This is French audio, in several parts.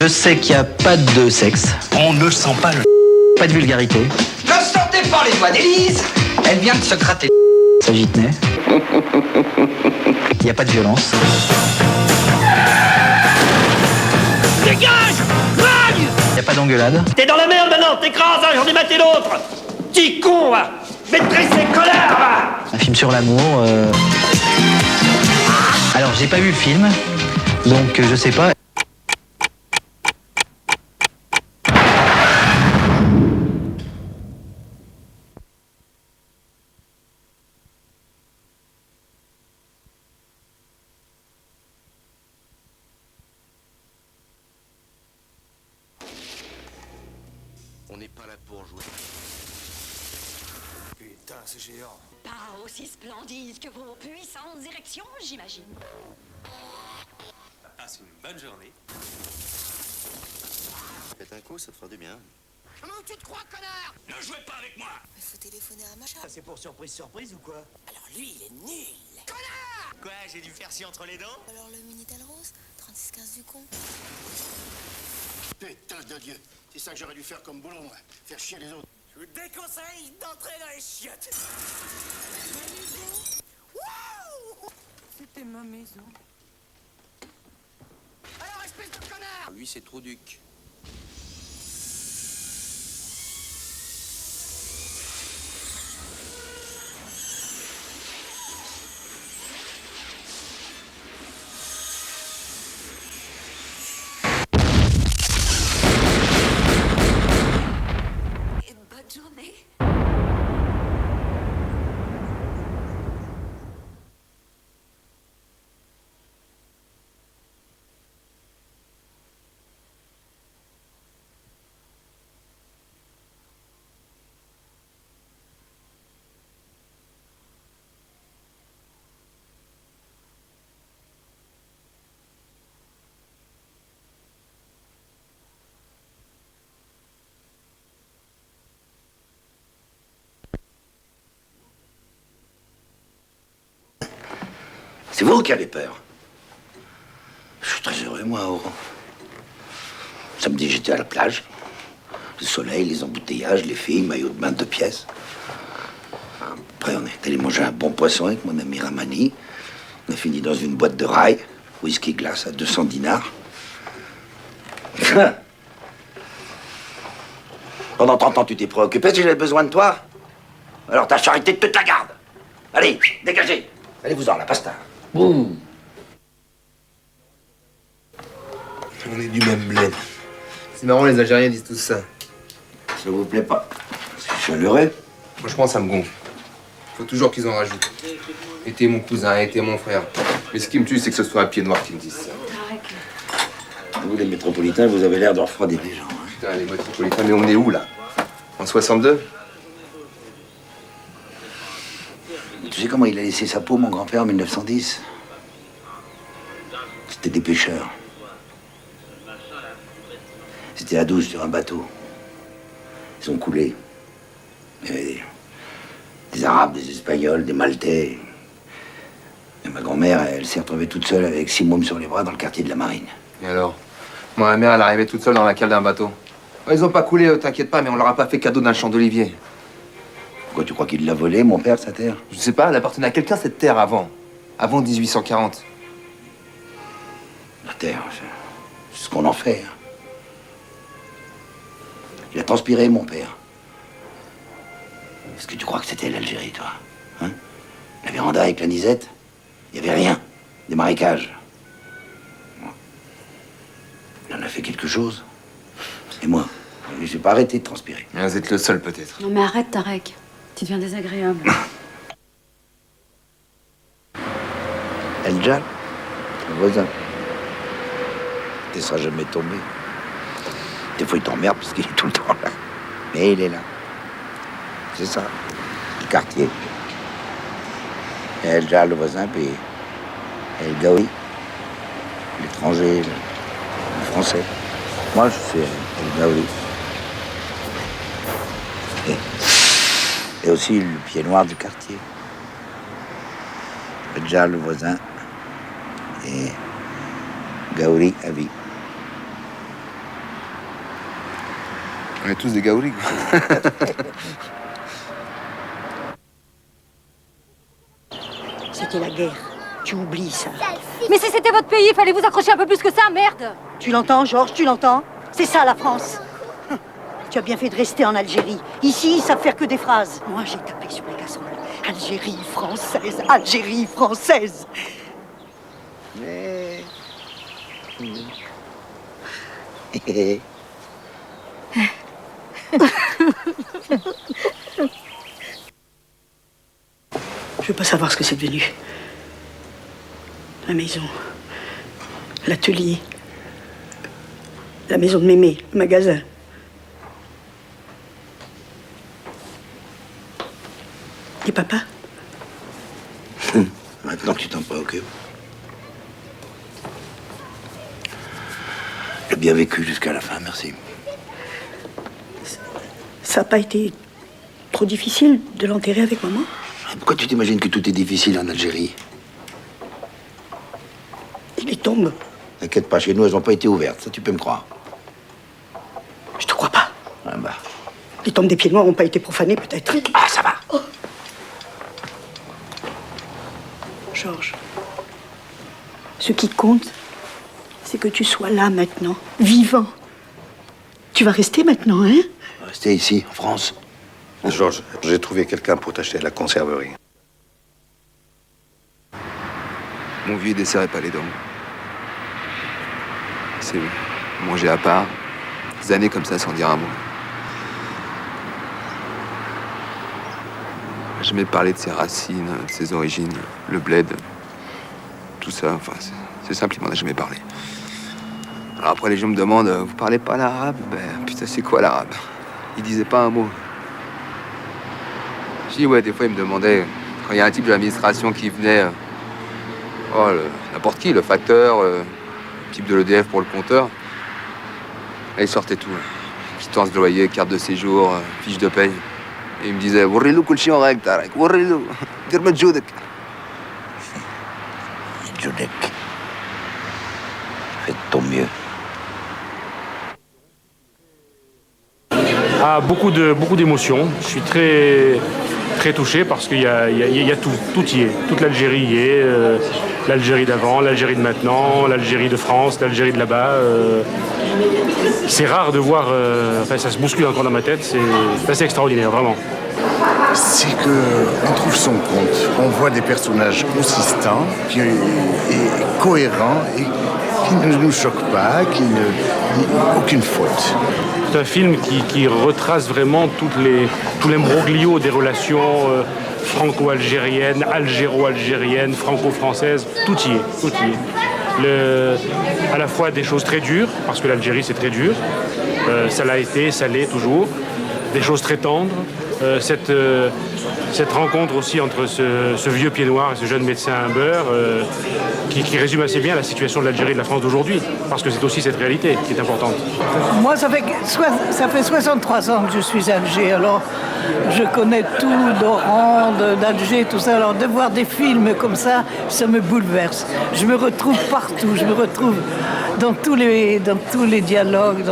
Je sais qu'il n'y a pas de sexe. On ne sent pas le... Pas de vulgarité. Ne sortez pas les doigts d'Élise. Elle vient de se gratter. S'agite-nez. Il n'y a pas de violence. Dégage! Drague! Il n'y a pas d'engueulade. T'es dans la merde maintenant, t'écrases, hein, j'en ai maté l'autre! Petit con, va! Maîtrise ces connards, va! Un film sur l'amour. Alors, j'ai pas vu le film, donc je sais pas. On n'est pas là pour jouer. Putain, c'est géant. Pas aussi splendide que vos puissantes érections, j'imagine. Passe une bonne journée. Faites un coup, ça te fera du bien. Comment tu te crois, connard? Ne jouez pas avec moi! Il faut téléphoner à machin. C'est pour surprise ou quoi? Alors lui, il est nul. Quoi, j'ai du faire-ci entre les dents? Alors le Minitel Rose, 3615 du con. Putain de Dieu, c'est ça que j'aurais dû faire comme boulot, moi. Faire chier les autres. Je vous déconseille d'entrer dans les chiottes! C'était ma maison. Alors, espèce de connard! Lui, c'est trop duc. Et bonne journée. C'est vous qui avez peur. Je suis très heureux, moi, Aurore. Samedi, j'étais à la plage. Le soleil, les embouteillages, les filles, maillot de bain de 2 pièces. Après, on est allé manger un bon poisson avec mon ami Ramani. On a fini dans une boîte de rail, whisky glace à 200 dinars. Pendant 30 ans, tu t'es préoccupé si j'avais besoin de toi. Alors t'as charité de toute la garde. Allez, dégagez. Allez-vous-en, la pasta. Boum. On est du même bled. C'est marrant, les Algériens disent tout ça. Ça vous plaît pas? C'est chaleureux. Moi, je pense que ça me gonfle. Faut toujours qu'ils en rajoutent. Et mon cousin, et mon frère. Mais ce qui me tue, c'est que ce soit à pied noir qu'ils me disent ça. Vous, les métropolitains, vous avez l'air de refroidir les gens. Hein. Putain, les métropolitains, mais on est où, là? En 62? Tu sais comment il a laissé sa peau, mon grand-père, en 1910? C'était des pêcheurs. C'était à 12 sur un bateau. Ils ont coulé. Il y avait des Arabes, des Espagnols, des Maltais. Et ma grand-mère, elle s'est retrouvée toute seule avec 6 mômes sur les bras dans le quartier de la Marine. Et alors? Moi, ma mère, elle arrivait toute seule dans la cale d'un bateau. Ils ont pas coulé, t'inquiète pas, mais on leur a pas fait cadeau d'un champ d'olivier. Pourquoi tu crois qu'il l'a volé, mon père, sa terre? Je sais pas, elle appartenait à quelqu'un, cette terre, avant. Avant 1840. La terre, c'est ce qu'on en fait. Hein. Il a transpiré, mon père. Est-ce que tu crois que c'était l'Algérie, toi? Hein? La véranda avec la nisette? Il n'y avait rien. Des marécages. Il en a fait quelque chose. Et moi, j'ai pas arrêté de transpirer. Vous êtes le seul, peut-être. Non mais arrête, Tarek. Tu deviens désagréable. Eljal, le voisin. Tu ne seras jamais tombé. Des fois, il t'emmerde parce qu'il est tout le temps là. Mais il est là. C'est ça. Le quartier. Eljal, le voisin, puis El Gaoui, l'étranger, le français. Moi, je suis El Gaoui. Et aussi le pied noir du quartier. Eljal, le voisin, et Gaouri à vie. On est tous des gaoulis. C'était la guerre. Tu oublies ça. Mais si c'était votre pays, il fallait vous accrocher un peu plus que ça, merde. Tu l'entends, Georges, tu l'entends? C'est ça, la France. Tu as bien fait de rester en Algérie. Ici, ils savent faire que des phrases. Moi, j'ai tapé sur les casseroles. Algérie française, Algérie française. Mais... Je veux pas savoir ce que c'est devenu. La maison, l'atelier, la maison de Mémé, le magasin. Et papa? Maintenant que tu t'en préoccupes. J'ai bien vécu jusqu'à la fin, merci. Ça n'a pas été trop difficile de l'enterrer avec maman? Pourquoi tu t'imagines que tout est difficile en Algérie? Et les tombes? T'inquiète pas, chez nous, elles n'ont pas été ouvertes, ça tu peux me croire. Je te crois pas. Ah bah. Les tombes des pieds noirs n'ont pas été profanées, peut-être. Ah, ça va. Oh. Georges, ce qui compte, c'est que tu sois là maintenant, vivant. Tu vas rester maintenant, hein? Rester ici, en France. Georges, j'ai trouvé quelqu'un pour t'acheter à la conserverie. Mon vieux, il desserrait pas les dents. C'est manger à part. Des années comme ça sans dire un mot. Jamais parlé de ses racines, de ses origines, le bled, tout ça. Enfin, c'est simple, il m'en a jamais parlé. Alors après, les gens me demandent, vous parlez pas l'arabe? Ben, putain, c'est quoi l'arabe? Il disait pas un mot. Je dis, ouais, des fois, il me demandait, quand il y a un type de l'administration qui venait, n'importe qui, le facteur, le type de l'EDF pour le compteur, là, il sortait tout. Quittance de loyer, carte de séjour, fiche de paye. Et il me disait, Warrilou kulchi en règle, Tarek, Warrilou, dirme Djoudek. Djoudek. Fais de ton mieux. Ah, beaucoup d'émotions. Je suis très touché parce qu'il y a tout y est. Toute l'Algérie y est. L'Algérie d'avant, l'Algérie de maintenant, l'Algérie de France, l'Algérie de là-bas. C'est rare de voir... enfin, ça se bouscule encore dans ma tête. C'est assez extraordinaire, vraiment. C'est qu'on trouve son compte. On voit des personnages consistants, et cohérents, et qui ne nous choquent pas, aucune faute. C'est un film qui retrace vraiment tout l'imbroglio des relations franco-algériennes, algéro-algériennes, franco-françaises. Tout y est. À la fois des choses très dures, parce que l'Algérie c'est très dur. Ça l'a été, ça l'est toujours. Des choses très tendres. Cette rencontre aussi entre ce vieux pied noir et ce jeune médecin à beurre qui résume assez bien la situation de l'Algérie et de la France d'aujourd'hui, parce que c'est aussi cette réalité qui est importante. Moi, ça fait 63 ans que je suis à Alger, alors je connais tout d'Oran, d'Alger, tout ça. Alors de voir des films comme ça me bouleverse. Je me retrouve partout, je me retrouve dans tous les dialogues,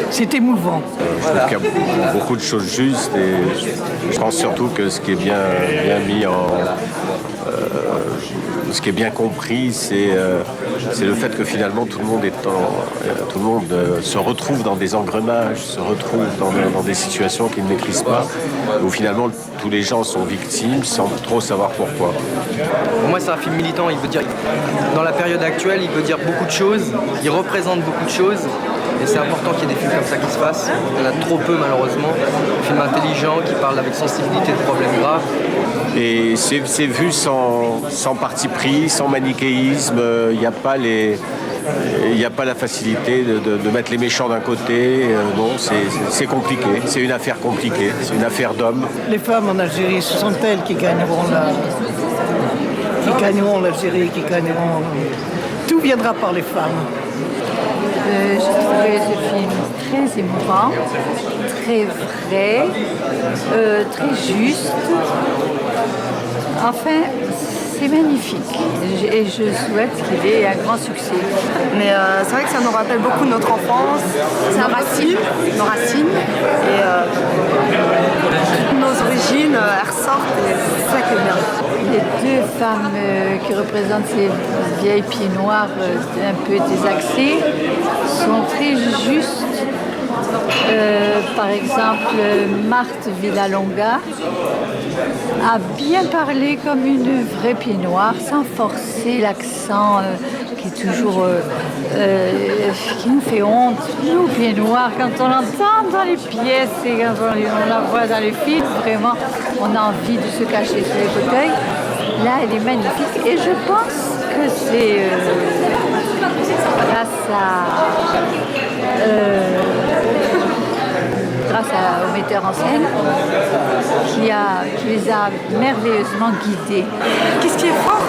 c'est émouvant. Je trouve qu'il y a beaucoup de choses justes et je pense surtout que ce qui est bien mis ce qui est bien compris, c'est le fait que finalement tout le monde se retrouve dans des engrenages, se retrouve dans des situations qu'il ne maîtrise pas, où finalement tous les gens sont victimes sans trop savoir pourquoi. Pour moi, c'est un film militant. Il veut dire, dans la période actuelle, il veut dire beaucoup de choses, il représente beaucoup de choses. Et c'est important qu'il y ait des films comme ça qui se fassent. Il y en a trop peu, malheureusement. Des films intelligents qui parlent avec sensibilité de problèmes graves. Et c'est vu sans parti pris, sans manichéisme. Il n'y a pas la facilité de mettre les méchants d'un côté. Non, c'est compliqué. C'est une affaire compliquée. C'est une affaire d'hommes. Les femmes en Algérie, ce sont elles qui gagneront l'Algérie, qui gagneront. Tout viendra par les femmes. J'ai trouvé ce film très émouvant, très vrai, très juste. Enfin, c'est magnifique et je souhaite qu'il ait un grand succès. Mais c'est vrai que ça nous rappelle beaucoup notre enfance, nos racines et nos origines, elles ressortent et c'est ça qui est bien. Les deux femmes qui représentent ces vieilles pieds noirs un peu désaxés sont très justes. Par exemple, Marthe Villalonga a bien parlé comme une vraie pied noire, sans forcer l'accent qui est toujours qui nous fait honte. Nous, pieds noirs, quand on l'entend dans les pièces et quand on la voit dans les films, vraiment, on a envie de se cacher sous les fauteuils. Là, elle est magnifique et je pense que c'est grâce au metteur en scène qui les a merveilleusement guidés. Qu'est-ce qui est fort?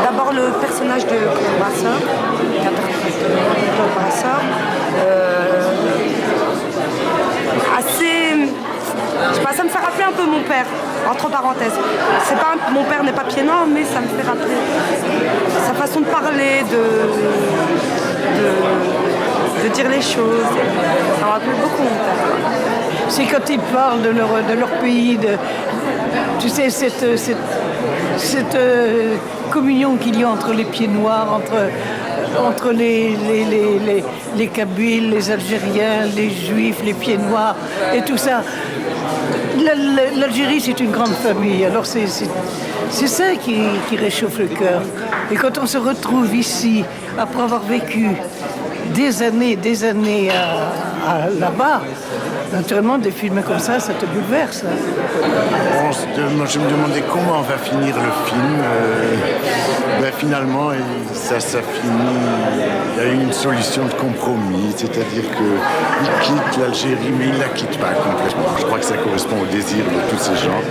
D'abord le personnage de Claude Brasseur, qui interprète Claude Brasseur, assez... Je sais pas, ça me fait rappeler un peu mon père, entre parenthèses. C'est pas, mon père n'est pas pied noir, mais ça me fait rappeler sa façon de parler, de dire les choses. Ça me rappelle beaucoup mon père. C'est quand ils parlent de leur pays, tu sais, cette communion qu'il y a entre les pieds noirs, entre les Kabyles, les Algériens, les Juifs, les pieds noirs et tout ça. L'Algérie, c'est une grande famille, alors c'est ça qui réchauffe le cœur. Et quand on se retrouve ici, après avoir vécu des années là-bas, naturellement, des films comme ça te bouleverse. Moi, je me demandais comment va finir le film. Finalement, ça finit. Il y a une solution de compromis, c'est-à-dire qu'il quitte l'Algérie, mais il ne la quitte pas complètement. Je crois que ça correspond au désir de tous ces gens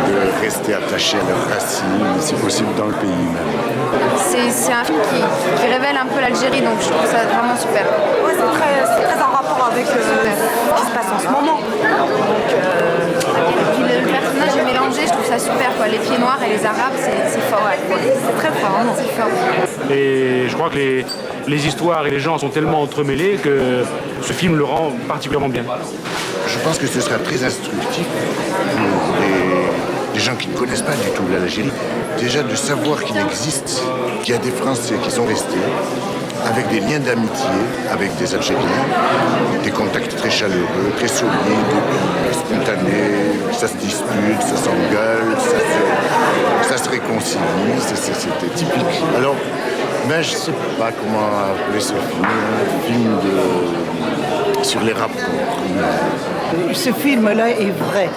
de rester attachés à leurs racines, si possible dans le pays même. C'est un film qui révèle un peu l'Algérie, donc je trouve ça vraiment super. Ouais, c'est très en rapport avec ce qui se passe en ce moment. Et puis le personnage est mélangé, je trouve ça super, quoi. Les pieds noirs et les arabes, c'est fort. Ouais. C'est très fort, hein, c'est fort. Et je crois que les histoires et les gens sont tellement entremêlés que ce film le rend particulièrement bien. Je pense que ce sera très instructif pour les gens qui ne connaissent pas du tout l'Algérie. Déjà de savoir qu'il existe, qu'il y a des Français qui sont restés, avec des liens d'amitié avec des Algériens, des contacts très chaleureux, très solides, spontanés, ça se dispute, ça s'engueule, ça se réconcilie, c'était typique. Alors, je ne sais pas comment appeler ce film, un film sur les rapports. Ce film-là est vrai.